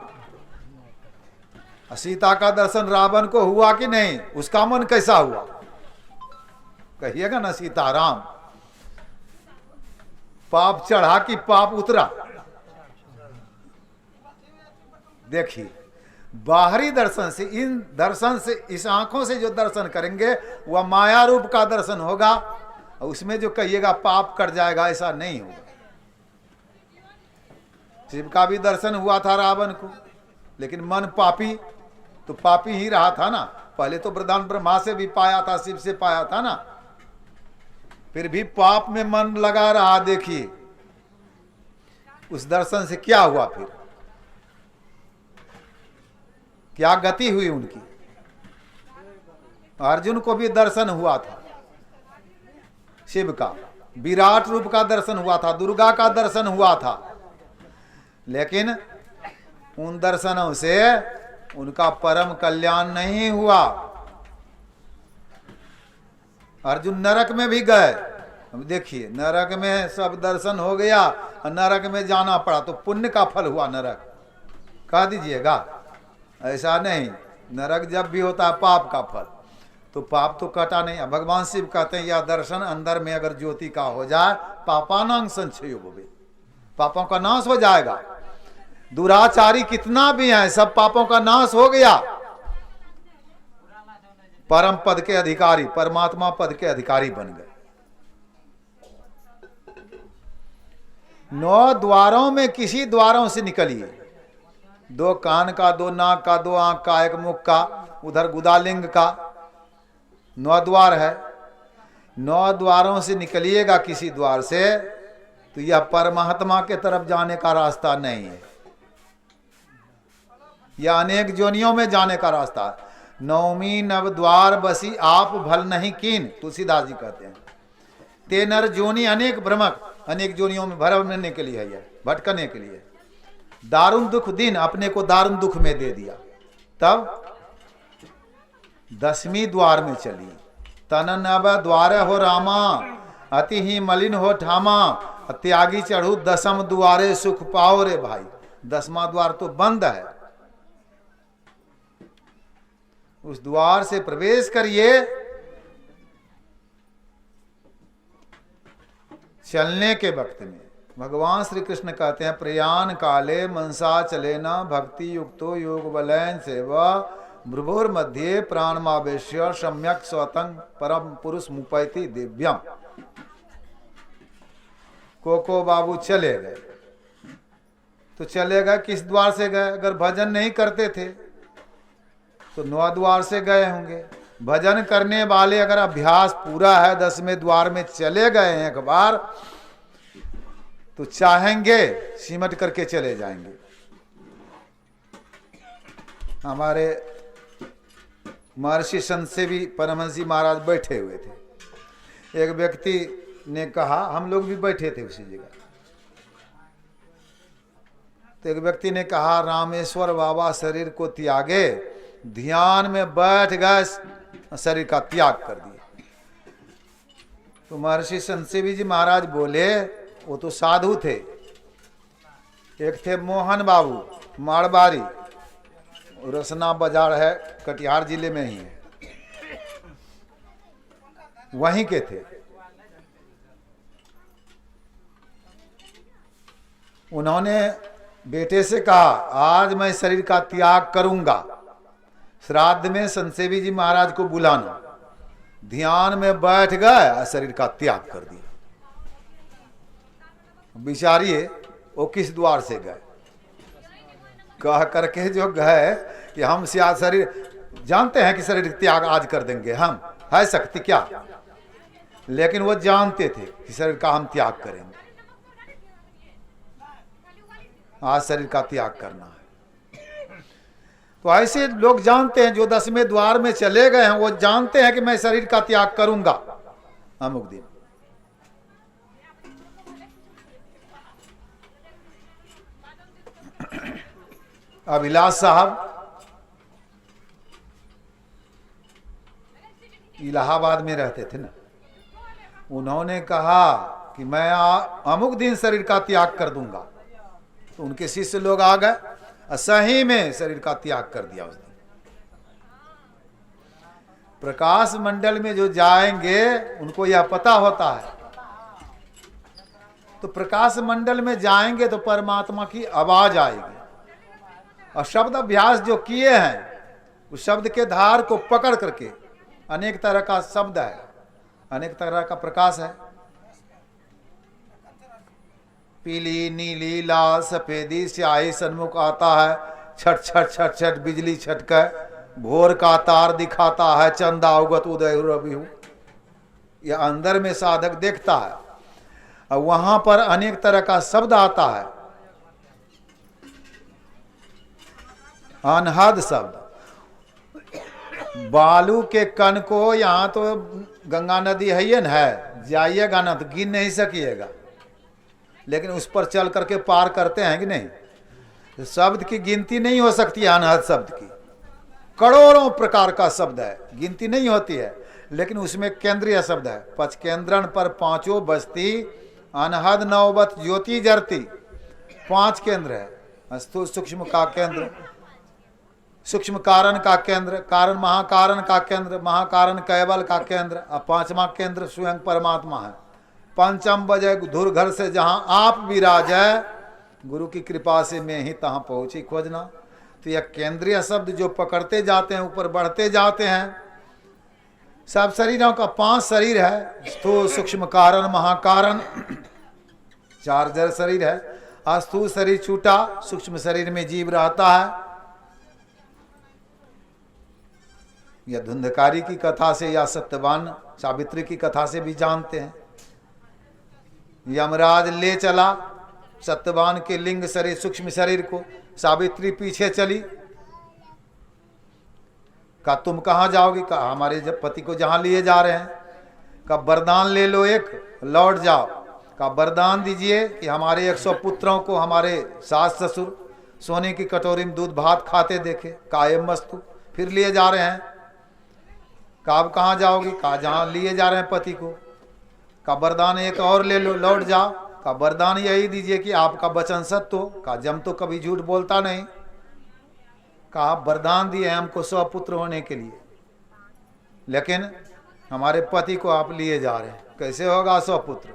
सीता का दर्शन रावण को हुआ कि नहीं? उसका मन कैसा हुआ? कहिएगा ना सीताराम। पाप चढ़ा कि पाप उतरा? देखिए, बाहरी दर्शन से, इन दर्शन से, इस आंखों से जो दर्शन करेंगे वह माया रूप का दर्शन होगा। उसमें जो कहिएगा पाप कट जाएगा, ऐसा नहीं होगा। शिव का भी दर्शन हुआ था रावण को, लेकिन मन पापी तो पापी ही रहा था ना। पहले तो वरदान ब्रह्मा से भी पाया था, शिव से पाया था ना, फिर भी पाप में मन लगा रहा। देखिए उस दर्शन से क्या हुआ, फिर क्या गति हुई उनकी। अर्जुन को भी दर्शन हुआ था शिव का, विराट रूप का दर्शन हुआ था, दुर्गा का दर्शन हुआ था, लेकिन उन दर्शनों से उनका परम कल्याण नहीं हुआ। अर्जुन नरक में भी गए। अब देखिए, नरक में सब दर्शन हो गया और नरक में जाना पड़ा, तो पुण्य का फल हुआ नरक, कह दीजिएगा। ऐसा नहीं, नरक जब भी होता है पाप का फल, तो पाप तो कटा नहीं। भगवान शिव कहते हैं यह दर्शन अंदर में अगर ज्योति का हो जाए, पापानांग संचयो भवेत्, पापों का नाश हो जाएगा। दुराचारी कितना भी है, सब पापों का नाश हो गया। परम पद के अधिकारी, परमात्मा पद के अधिकारी बन गए। 9 द्वारों में किसी द्वारों से निकलिए। 2 कान का, 2 नाक का, 2 आंख का, 1 मुख का, उधर गुदालिंग का, 9 द्वार है। 9 द्वारों से निकलिएगा किसी द्वार से, तो यह परमात्मा के तरफ जाने का रास्ता नहीं है, यह अनेक जोनियों में जाने का रास्ता है। 9वीं नव द्वार बसी आप भल नहीं कीन, तुलसीदास जी कहते हैं। ते नर जोनी अनेक भ्रमक, अनेक जोनियों में भरने के लिए है, भटकने के लिए। दारुण दुख दिन, अपने को दारुण दुख में दे दिया। तब 10वीं द्वार में चली। तन नव द्वार हो रामा, अति ही मलिन हो ठामा, त्यागी चढ़ू 10म द्वारे सुख पाओ रे भाई। 10वां द्वार तो बंद है, उस द्वार से प्रवेश करिए। चलने के वक्त में भगवान श्री कृष्ण कहते हैं, प्रयाण काले मनसा चलेना भक्ति युक्तो योग बलैन सेवा भ्रुभुर मध्य प्राणमावेश्य सम्यक स्वतंग परम पुरुष मुपैति दिव्यम। कोको बाबू चले गए, तो चले गए किस द्वार से गए? अगर भजन नहीं करते थे तो 9 द्वार से गए होंगे। भजन करने वाले अगर अभ्यास पूरा है, 10वें द्वार में चले गए हैं एक बार, तो चाहेंगे सिमट करके चले जाएंगे। हमारे महर्षि संत से भी परमहंस जी महाराज बैठे हुए थे। एक व्यक्ति ने कहा, हम लोग भी बैठे थे उसी जगह, तो एक व्यक्ति ने कहा, रामेश्वर बाबा शरीर को त्यागे, ध्यान में बैठ गए, शरीर का त्याग कर दिया। तो महर्षि संतसेवी जी महाराज बोले, वो तो साधु थे। एक थे मोहन बाबू मारवाड़ी, रसना बाजार है, कटिहार जिले में ही है, वहीं के थे। उन्होंने बेटे से कहा, आज मैं शरीर का त्याग करूंगा, श्राद्ध में संतसेवी जी महाराज को बुलाना। ध्यान में बैठ गए और शरीर का त्याग कर दिया। बिचारिए वो किस द्वार से गए? कह करके जो गए कि हम शरीर, जानते हैं कि शरीर त्याग आज कर देंगे हम, है शक्ति क्या? लेकिन वो जानते थे कि शरीर का हम त्याग करेंगे। आज शरीर का त्याग करना है। तो ऐसे लोग जानते हैं, जो 10वें द्वार में चले गए हैं, वो जानते हैं कि मैं शरीर का त्याग करूंगा अमुक दिन। अभिलाष साहब इलाहाबाद में रहते थे ना, उन्होंने कहा कि मैं अमुक दिन शरीर का त्याग कर दूंगा। तो उनके शिष्य लोग आ गए, सही में शरीर का त्याग कर दिया उस दिन। प्रकाश मंडल में जो जाएंगे उनको यह पता होता है। तो प्रकाश मंडल में जाएंगे तो परमात्मा की आवाज आएगी, और शब्द अभ्यास जो किए हैं उस शब्द के धार को पकड़ करके, अनेक तरह का शब्द है, अनेक तरह का प्रकाश है, पीली नीली लाल सफेदी स्याही सन्मुख आता है, छट छट छट छट बिजली छटके, भोर का तार दिखाता है, चंदा उगत उदय रवि हो। यह अंदर में साधक देखता है, और वहां पर अनेक तरह का शब्द आता है, अनहद शब्द। बालू के कण को, यहाँ तो गंगा नदी है न, है, जाइएगा ना तो गिन नहीं सकिएगा, लेकिन उस पर चल करके पार करते हैं कि नहीं। शब्द की गिनती नहीं हो सकती है, अनहद शब्द की करोड़ों प्रकार का शब्द है, गिनती नहीं होती है, लेकिन उसमें केंद्रीय शब्द है। पचकेंद्रन पर पांचों बस्ती, अनहद नौबत ज्योति जरती। 5 केंद्र है, स्थूल सूक्ष्म का केंद्र, सूक्ष्म कारण का केंद्र, कारण महाकारण का केंद्र, महाकारण कैवल का केंद्र, और 5वां केंद्र स्वयं परमात्मा है। पंचम बजे धुर घर से जहां आप विराजय, गुरु की कृपा से मैं ही तहां पहुंची खोजना। तो यह केंद्रीय शब्द जो पकड़ते जाते हैं, ऊपर बढ़ते जाते हैं। सब शरीरों का 5 शरीर है, स्थूल सूक्ष्म कारण महाकारण, 4 जड़ शरीर है। स्थूल शरीर छूटा, सूक्ष्म शरीर में जीव रहता है। या धुंधकारी की कथा से या सत्यवान सावित्री की कथा से भी जानते हैं। यमराज ले चला सत्यवान के लिंग शरीर सूक्ष्म शरीर को, सावित्री पीछे चली। कहा तुम कहाँ जाओगी? कहा हमारे पति को जहां लिए जा रहे हैं। कहा वरदान ले लो, एक लौट जाओ। कहा वरदान दीजिए कि हमारे 100 पुत्रों को हमारे सास ससुर सोने की कटोरी में दूध भात खाते देखे। कायम मस्तु। फिर लिए जा रहे हैं। कहा अब कहाँ जाओगी? कहा जहाँ लिए जा रहे हैं पति को। कहा वरदान एक और ले लो, लौट जाओ। कहा वरदान यही दीजिए कि आपका वचन सत्य हो। कहा जम तो कभी झूठ बोलता नहीं। कहा वरदान दिए हमको 100 पुत्र होने के लिए, लेकिन हमारे पति को आप लिए जा रहे हैं, कैसे होगा 100 पुत्र?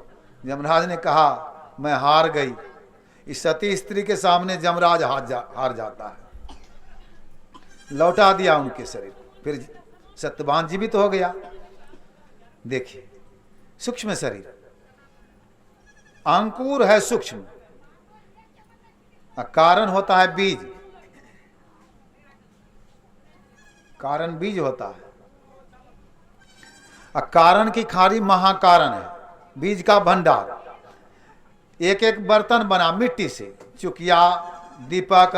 यमराज ने कहा मैं हार गई। इस सती स्त्री के सामने यमराज हार जाता है। लौटा दिया उनके शरीर। फिर सत्यवान जीवित हो गया। देखिए सूक्ष्म शरीर, अंकुर है सूक्ष्म, कारण होता है बीज। कारण बीज होता है, कारण की खारी महाकारण है, बीज का भंडार। एक एक बर्तन बना मिट्टी से, चुकिया, दीपक,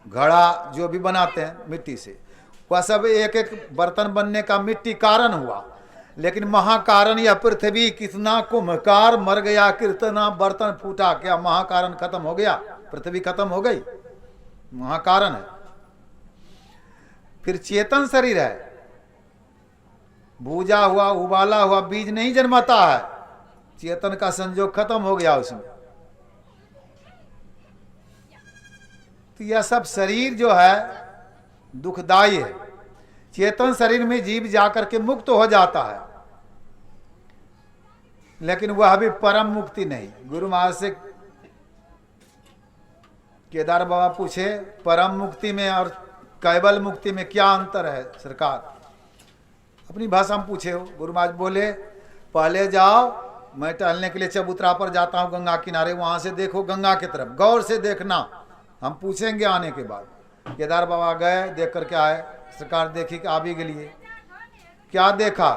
घड़ा जो भी बनाते हैं मिट्टी से, वह सब एक एक बर्तन बनने का मिट्टी कारण हुआ। लेकिन महाकारण या पृथ्वी, कितना कुम्भकार मर गया, कितना बर्तन फूटा, क्या महाकारण खत्म हो गया? पृथ्वी खत्म हो गई? महाकारण है। फिर चेतन शरीर है, भूजा हुआ उबाला हुआ बीज नहीं जन्माता है, चेतन का संयोग खत्म हो गया उसमें। तो यह सब शरीर जो है दुखदाई है। चेतन शरीर में जीव जाकर के मुक्त हो जाता है, लेकिन वह भी परम मुक्ति नहीं। गुरु महाराज से केदार बाबा पूछे परम मुक्ति में और कैवल मुक्ति में क्या अंतर है सरकार? अपनी भाषा में पूछे हो। गुरु महाराज बोले पहले जाओ, मैं टहलने के लिए चबूतरा पर जाता हूँ गंगा किनारे, वहां से देखो गंगा की तरफ, गौर से देखना, हम पूछेंगे आने के बाद। केदार बाबा गए, देख करके आए। सरकार देखी कि आबी गलिए। क्या देखा?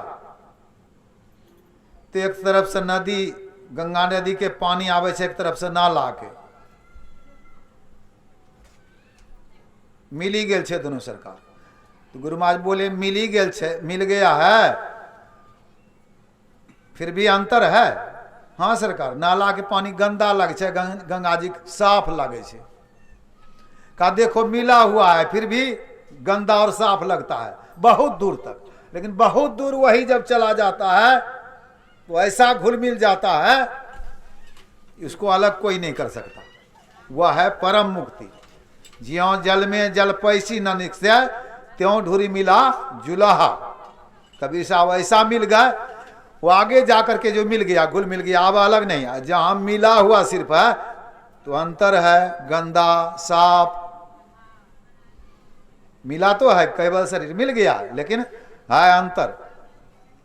तो एक तरफ से नदी, गंगा नदी के पानी आवे छे, एक तरफ से नाला के मिली गेल छे दोनों सरकार। तो गुरु महाराज बोले मिली गेल छे, मिल गया है, फिर भी अंतर है। हाँ सरकार, नाला के पानी गंदा लगे छे, गंगा जी साफ लगे छे। का देखो मिला हुआ है, फिर भी गंदा और साफ लगता है बहुत दूर तक, लेकिन बहुत दूर वही जब चला जाता है तो ऐसा घुल मिल जाता है, इसको अलग कोई नहीं कर सकता। वह है परम मुक्ति। ज्यों जल में जल पैसी न निकसे, त्यों ढूरी मिला जुलाहा। कबीर साहब ऐसा मिल गए, वो आगे जाकर के जो मिल गया, घुल मिल गया, अब अलग नहीं है। जहां मिला हुआ सिर्फ है तो अंतर है, गंदा साफ मिला तो है, केवल शरीर मिल गया, लेकिन है अंतर।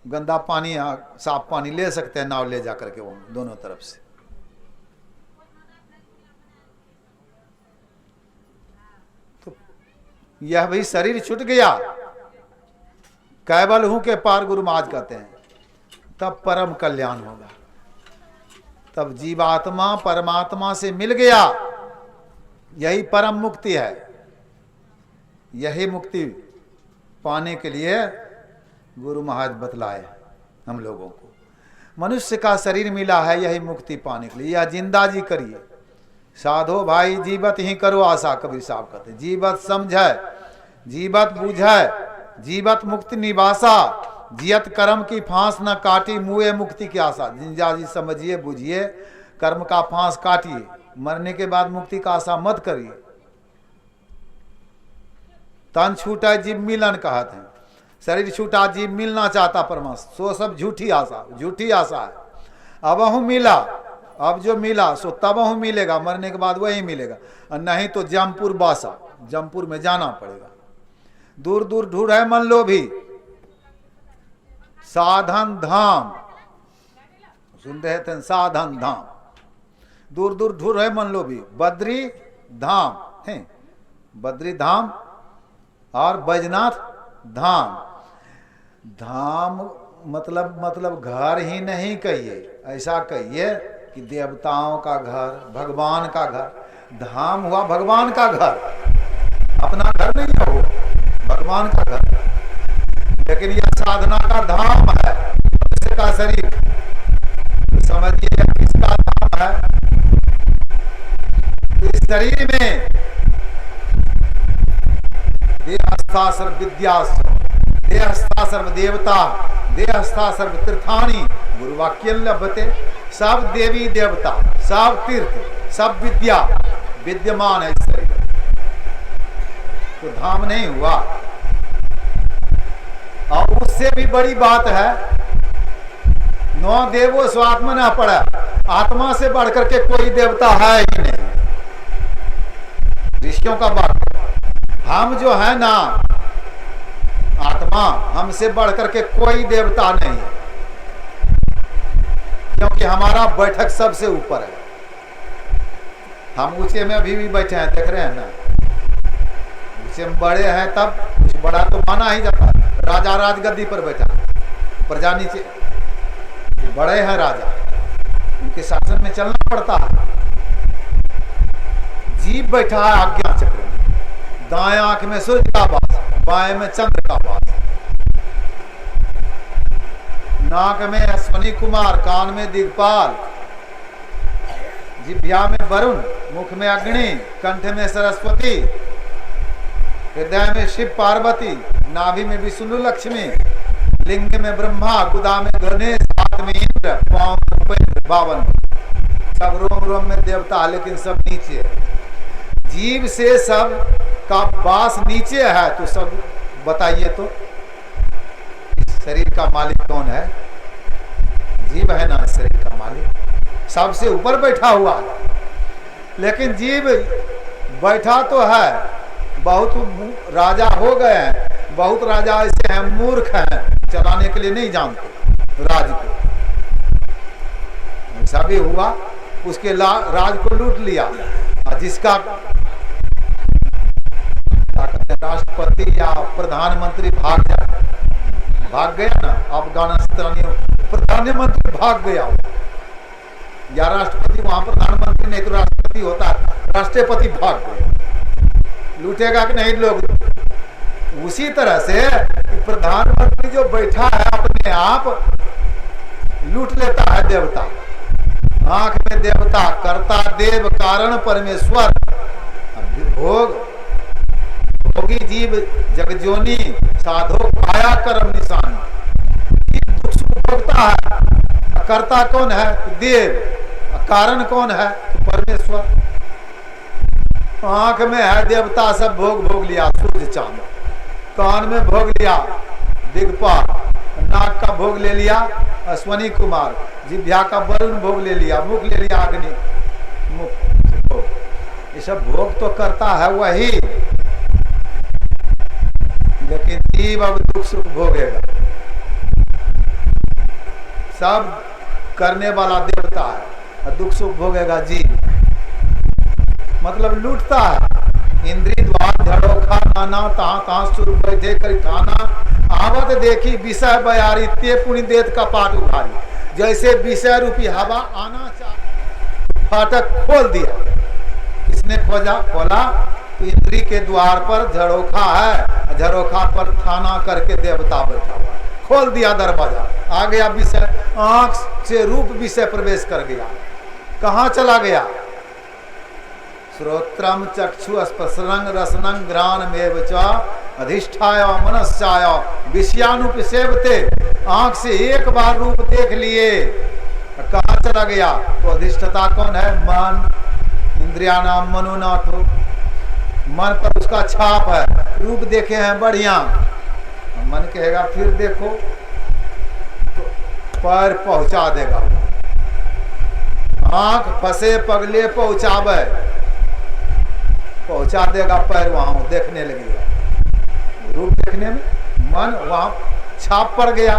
गंदा पानी साफ पानी ले सकते हैं नाव ले जाकर के, वो दोनों तरफ से। तो यह भी शरीर छूट गया, केवल हूं के पार गुरु महाराज कहते हैं, तब परम कल्याण होगा। तब जीवात्मा परमात्मा से मिल गया, यही परम मुक्ति है। यही मुक्ति पाने के लिए गुरु महाराज बतलाए हम लोगों को। मनुष्य का शरीर मिला है यही मुक्ति पाने के लिए। यह जिंदा जी करिए, साधो भाई जीवत ही करो आशा। कबीर साहब कहते, जीवत समझे, जीवत बुझे, जीवत मुक्ति निवासा, जियत कर्म की फांस न काटी, मुए मुक्ति की आशा। जिंदा जी समझिए, बुझिए, कर्म का फांस काटिए, मरने के बाद मुक्ति का आशा मत करिए। तन छूटा जीव मिलन कहते हैं, शरीर छूटा जीव मिलना चाहता परमात्मा, सो सब झूठी आशा, झूठी आशा है। अब हूं मिला, अब जो मिला सो तब हूं मिलेगा, मरने के बाद वही मिलेगा, और नहीं तो जमपुर बासा, जमपुर में जाना पड़ेगा। दूर दूर ढूंढे मन लो भी साधन धाम, सुन रहे थे, साधन धाम। दूर दूर ढूंढे मन लो भी बद्री धाम है, बद्री धाम और बैजनाथ धाम। धाम मतलब घर ही नहीं कहिए, ऐसा कहिए कि देवताओं का घर, भगवान का घर। धाम हुआ भगवान का घर, अपना घर नहीं है, वो भगवान का घर। लेकिन यह साधना का धाम है, मनुष्य का शरीर। तो समझिए किसका धाम है? इस शरीर में देहस्था सर्व विद्या, देहस्था सर्व देवता, देहस्था सर्व तीर्थानी, गुरुवाक्य लभते। सब देवी देवता, सब तीर्थ, सब विद्या विद्यमान है इस शरीर। तो धाम नहीं हुआ। और उससे भी बड़ी बात है, नौ देवो स्वात्मा न पड़ा, आत्मा से बढ़कर के कोई देवता है ही नहीं। ऋषियों का बात, हम जो है ना आत्मा, हमसे बढ़कर के कोई देवता नहीं, क्योंकि हमारा बैठक सबसे ऊपर है। हम ऊंचे में अभी भी बैठे हैं, देख रहे हैं ना, ऊंचे में बड़े हैं, तब कुछ बड़ा तो माना ही जाता है। राजा राजगद्दी पर बैठा, प्रजा नीचे, बड़े हैं राजा, उनके शासन में चलना पड़ता है। जीव बैठा है आज्ञा चक्र में, दाएं आंख में सूर्य का वास, बाएं में चंद्र का वास, नाक में अश्वनी कुमार, कान में दिग्पाल, जिह्वा में वरुण, मुख में अग्नि, कंठ में सरस्वती, हृदय में शिव पार्वती, नाभि में विष्णु लक्ष्मी, लिंग में ब्रह्मा, गुदा में गणेश, हाथ में इंद्र, पांव में बावन। सब रोम रोम में देवता, लेकिन सब नीचे। जीव से सब का वास नीचे है, तो सब बताइए तो शरीर का मालिक कौन है? जीव है ना शरीर का मालिक, सबसे ऊपर बैठा हुआ। लेकिन जीव बैठा तो है, बहुत राजा हो गए हैं, बहुत राजा ऐसे हैं मूर्ख हैं, चलाने के लिए नहीं जानते राज को। ऐसा भी हुआ, उसके राज को लूट लिया। जिसका राष्ट्रपति या प्रधानमंत्री भाग गया ना, अफगानिस्तानी प्रधानमंत्री भाग गया या राष्ट्रपति, वहां प्रधानमंत्री नहीं तो राष्ट्रपति होता है, राष्ट्रपति भाग गया, लूटेगा कि नहीं लोग। उसी तरह से प्रधानमंत्री जो बैठा है अपने आप लूट लेता है देवता। आंख में देवता, कर्ता देव, कारण परमेश्वर, भोगी जीव जगजोनी, साधो काया कर्म निशान। दुख सुख भोगता है, कर्ता कौन है? देव। कारण कौन है? परमेश्वर। आंख में है देवता, सब भोग लिया सूर्य चांद, कान में भोग लिया दिग्पाल, नाक का भोग ले लिया अश्वनी कुमार, जिह्वा का वरुण भोग ले लिया, मुख ले लिया अग्नि, मुख। ये सब भोग तो करता है वही, लेकिन जीव अब दुख सुख भोगेगा। सब करने वाला देवता है और दुख सुख भोगेगा जीव, मतलब लूटता है। इंद्री द्वार झड़ोखा नाना, तहाँ तहाँ सुर बैठे करी ठाना, आवत देखी विषय बयारी, ते पुण्य देत का पाट उघारी। जैसे विषय रूपी हवा आना चाह, फाटक खोल दिया। किसने खोला? तो इंद्री के द्वार पर झरोखा है, झरोखा पर थाना करके देवता बैठा हुआ, खोल दिया दरवाजा, आ गया विषय, आंख से रूप विषय प्रवेश कर गया। कहाँ चला गया? श्रोत्रम चक्षु स्पर्शनं रसनं घ्राणमेव च अधिष्ठाय मनस्याय विषयानुपसेवते। आंख से एक बार रूप देख लिए, कहाँ चला गया? तो अधिष्ठता कौन है? मन। इंद्रिया नाम मनोनाथो, मन पर उसका छाप है। रूप देखे हैं बढ़िया, मन कहेगा फिर देखो, तो पैर पहुंचा देगा। आंख फंसे पगले पहुंचा देगा पैर, वहां देखने लगेगा। रूप देखने में मन वहां छाप पड़ गया।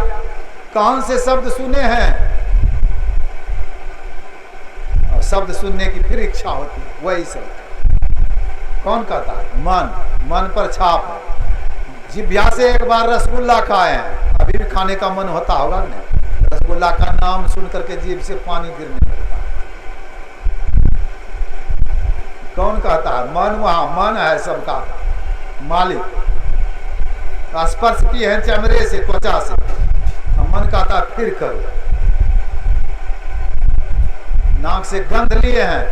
कान से शब्द सुने हैं और शब्द सुनने की फिर इच्छा होती है, वही सब कौन कहता है? मन पर छाप है। जिह्वा से एक बार रसगुल्ला खाए हैं, अभी भी खाने का मन होता होगा नहीं? रसगुल्ला का नाम सुन करके जीभ से पानी गिरने लगता है। कौन कहता है? मन। वहां मन है सबका मालिक। स्पर्श किए हैं चमड़े से, त्वचा से, मन कहता है फिर करो। नाक से गंध लिए हैं,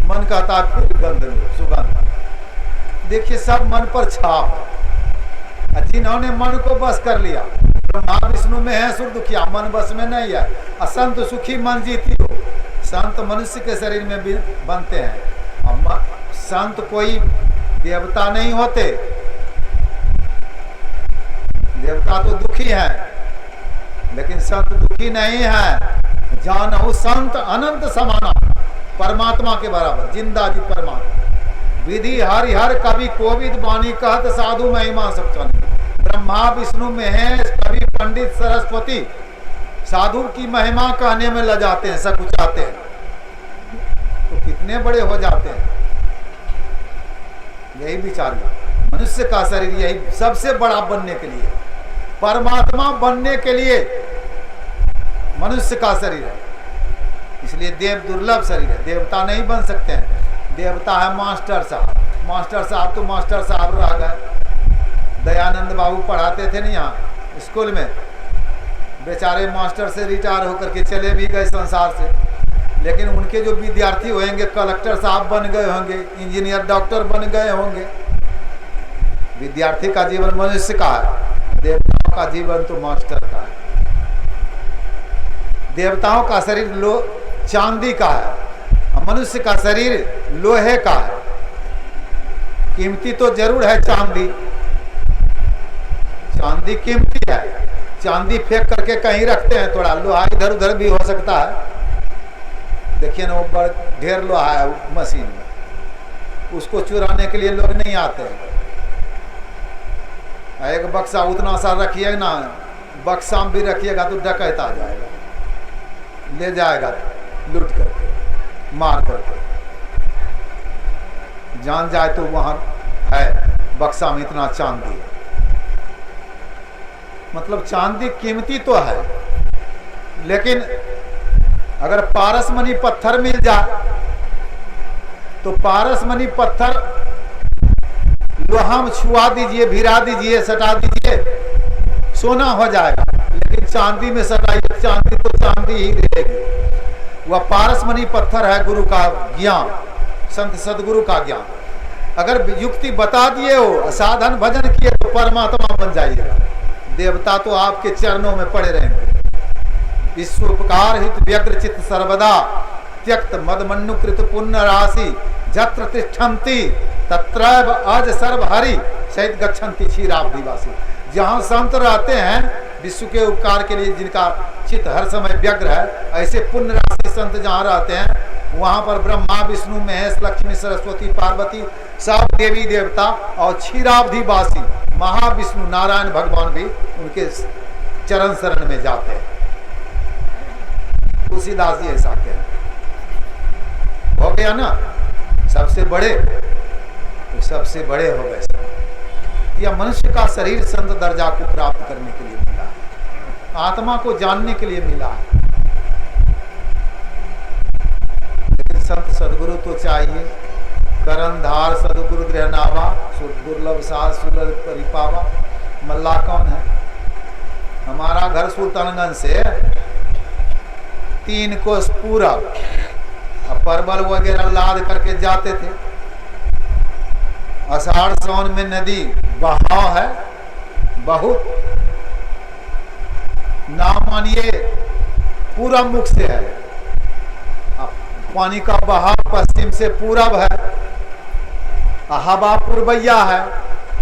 मन कहता है फिर गंध लो, सुगंध। देखिए सब मन पर छाप है। जिन्होंने मन को बस कर लिया, ब्रह्मा विष्णु में है सुर दुखिया, मन बस में नहीं है। असंत सुखी मन जीती हो। संत मनुष्य के शरीर में भी बनते हैं। संत कोई देवता नहीं होते, देवता तो दुखी है, लेकिन संत दुखी नहीं है। जानहु संत अनंत समाना, परमात्मा के बराबर, जिंदा जी परमात्मा। विधि हरिहर कवि कोविद वाणी कहत, साधु महिमा सक्षण। ब्रह्मा विष्णु महेश कवि पंडित सरस्वती, साधु की महिमा कहने में लजाते हैं, सकुचाते हैं, तो कितने बड़े हो जाते हैं। यही विचार, मनुष्य का शरीर यही सबसे बड़ा बनने के लिए, परमात्मा बनने के लिए मनुष्य का शरीर है। इसलिए देव दुर्लभ शरीर है, देवता नहीं बन सकते हैं। देवता है मास्टर साहब। मास्टर साहब तो मास्टर साहब रह गए। दयानंद बाबू पढ़ाते थे नहीं यहाँ स्कूल में, बेचारे मास्टर से रिटायर होकर के चले भी गए संसार से, लेकिन उनके जो विद्यार्थी होंगे कलेक्टर साहब बन गए होंगे, इंजीनियर डॉक्टर बन गए होंगे। विद्यार्थी का जीवन मनुष्य का है, देवताओं का जीवन तो मास्टर का है। देवताओं का शरीर चांदी का है, मनुष्य का शरीर लोहे का है। कीमती तो जरूर है चांदी, चांदी कीमती है। चांदी फेंक करके कहीं रखते हैं, थोड़ा लोहा इधर उधर भी हो सकता है। देखिए ना, वो बड़ ढेर लोहा है मशीन में, उसको चुराने के लिए लोग नहीं आते हैं। एक बक्सा उतना सा रखिए ना, बक्सा में भी रखिएगा तो डकैत आ जाएगा, ले जाएगा लूट करके, मार करके। जान जाए तो वहां है, बक्सा में इतना चांदी है। मतलब चांदी कीमती तो है, लेकिन अगर पारसमणि पत्थर मिल जाए तो पारसमणि पत्थर लोहा में छुआ दीजिए, भिरा दीजिए, सटा दीजिए, सोना हो जाएगा। लेकिन चांदी में सटाइए, चांदी तो चांदी ही रहेगी। वह पारसमणि पत्थर है गुरु का ज्ञान, संत सदगुरु का ज्ञान। अगर युक्ति बता दिए हो, साधन भजन किए तो परमात्मा बन जाइएगा। देवता तो आपके चरणों में पड़े रहेंगे। विश्वोपकार हित व्यग्र चित्त सर्वदा त्यक्त मदमन्नुकृत पुण्य राशि जत्र तिष्ठन्ति तत्रैव अज सर्व हरि सहित गच्छन्ति क्षीराब्धिवासी। जहाँ संत रहते हैं विश्व के उपकार के लिए, जिनका चित्त हर समय व्यग्र है, ऐसे पुण्य राशि संत जहाँ रहते हैं वहाँ पर ब्रह्मा विष्णु महेश लक्ष्मी सरस्वती पार्वती सब देवी देवता और क्षीराब्धिवासी महाविष्णु नारायण भगवान भी उनके चरण शरण में जाते हैं। तुलसीदास जी ऐसा कहते हैं। हो गया ना, सबसे बड़े तो सबसे बड़े हो गए सब। यह मनुष्य का शरीर संत दर्जा को प्राप्त करने के लिए मिला है, आत्मा को जानने के लिए मिला है। लेकिन संत सदगुरु तो चाहिए। करनधार सदगुरु गृहनावा दुर्लभ साध सुलभ परिपावा। मल्ला कौन है? हमारा घर सुल्तानगंज से 3 कोस पूरब परवल वगैरह लाद करके जाते थे। आषाढ़ सावन में नदी बहाव है बहुत, नाम मानिए पूरब मुख से है, पानी का बहाव पश्चिम से पूरब है, हवा पूर्वैया है,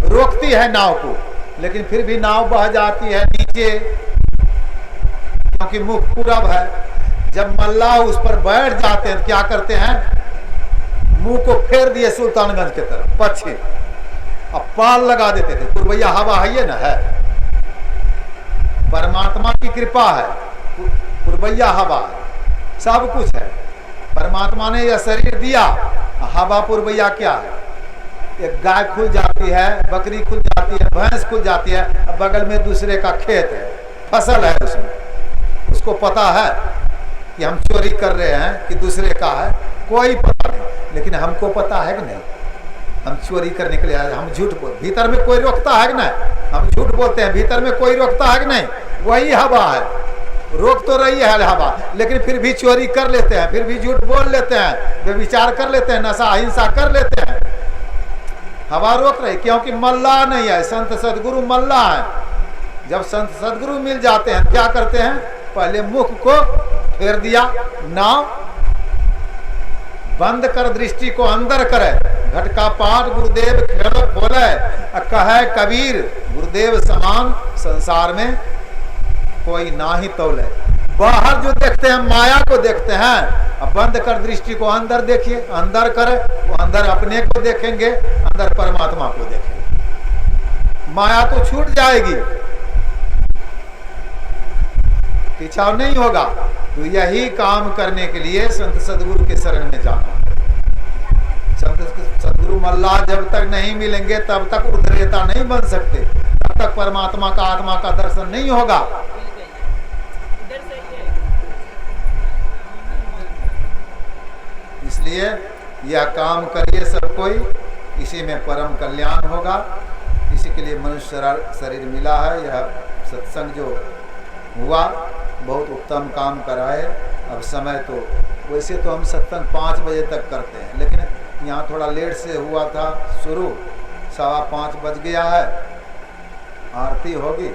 रोकती है नाव को, लेकिन फिर भी नाव बह जाती है नीचे क्योंकि मुख पूरब है। जब मल्लाह उस पर बैठ जाते हैं क्या करते हैं? मुंह को फेर दिए सुल्तानगंज की तरफ पश्चिम, अब पाल लगा देते थे। पूर्वैया हवा है ये ना है, परमात्मा की कृपा है, पूर्वैया हवा है, सब कुछ है। परमात्मा ने यह शरीर दिया, हवा पूर्वैया क्या है? एक गाय खुल जाती है, बकरी खुल जाती है, भैंस खुल जाती है, बगल में दूसरे का खेत है, फसल है उसमें, उसको पता है कि हम चोरी कर रहे हैं कि दूसरे का है, कोई पता नहीं। लेकिन हमको पता है कि नहीं, हम चोरी करने के लिए आए, हम झूठ बोल, भीतर में कोई रोकता है कि नहीं? हम झूठ बोलते हैं, भीतर में कोई रोकता है कि नहीं? वही हवा है, रोक तो रही है हवा, लेकिन फिर भी चोरी कर लेते हैं, फिर भी झूठ बोल लेते हैं, व्यभिचार कर लेते हैं, नशा हिंसा कर लेते हैं। हवा रोक रही क्योंकि मल्लाह नहीं है, संत सदगुरु मल्लाह है। जब संत सदगुरु मिल जाते हैं क्या करते हैं? पहले मुख को फेर दिया, नाव बंद कर, दृष्टि को अंदर करे, घटका पाठ गुरुदेव खेल खोले, कहे कबीर गुरुदेव समान संसार में कोई ना ही तौले। बाहर जो देखते हैं माया को देखते हैं, अब बंद कर दृष्टि को अंदर देखिए, अंदर करे, वो अंदर अपने को देखेंगे, अंदर परमात्मा को देखेंगे, माया तो छूट जाएगी, पीछा नहीं होगा। तो यही काम करने के लिए संत सदगुरु के शरण में जाना। संत सदगुरु मल्लाह जब तक नहीं मिलेंगे तब तक उद्धरेता नहीं बन सकते, तब तक परमात्मा का आत्मा का दर्शन नहीं होगा। इसलिए यह काम करिए सब कोई, इसी में परम कल्याण होगा। इसी के लिए मनुष्य शरीर मिला है। यह सत्संग जो हुआ बहुत उत्तम काम कराए। अब समय तो वैसे तो हम सत्संग 5 बजे तक करते हैं, लेकिन यहाँ थोड़ा लेट से हुआ था शुरू, 5:15 बज गया है, आरती होगी।